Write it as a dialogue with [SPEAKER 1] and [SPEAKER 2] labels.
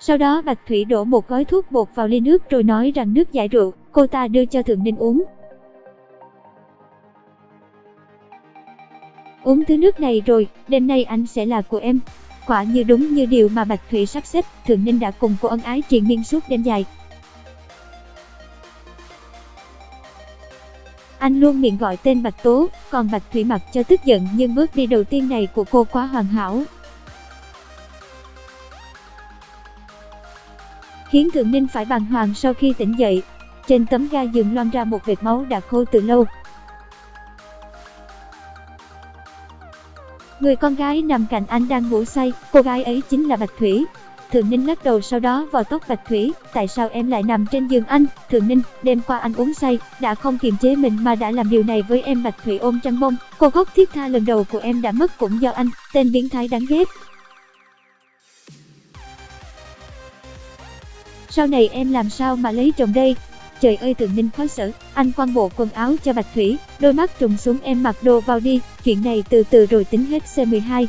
[SPEAKER 1] Sau đó Bạch Thủy đổ một gói thuốc bột vào ly nước rồi nói rằng nước giải rượu, cô ta đưa cho Thượng Ninh uống. Uống thứ nước này rồi, đêm nay anh sẽ là của em. Quả như đúng như điều mà Bạch Thủy sắp xếp, Thượng Ninh đã cùng cô ân ái triền miên suốt đêm dài. Anh luôn miệng gọi tên Bạch Tố, còn Bạch Thủy mặc cho tức giận nhưng bước đi đầu tiên này của cô quá hoàn hảo, khiến Thượng Ninh phải bàng hoàng sau khi tỉnh dậy. Trên tấm ga giường loang ra một vệt máu đã khô từ lâu. Người con gái nằm cạnh anh đang ngủ say, cô gái ấy chính là Bạch Thủy. Thượng Ninh lắc đầu sau đó vò tóc Bạch Thủy, tại sao em lại nằm trên giường anh? Thượng Ninh, đêm qua anh uống say, đã không kiềm chế mình mà đã làm điều này với em. Bạch Thủy ôm chăn bông, cô khóc thiết tha, lần đầu của em đã mất cũng do anh, tên biến thái đáng ghét. Sau này em làm sao mà lấy chồng đây? Trời ơi, Thượng Ninh khó xử, anh quăng bộ quần áo cho Bạch Thủy, đôi mắt trùng xuống, em mặc đồ vào đi, chuyện này từ từ rồi tính hết. C12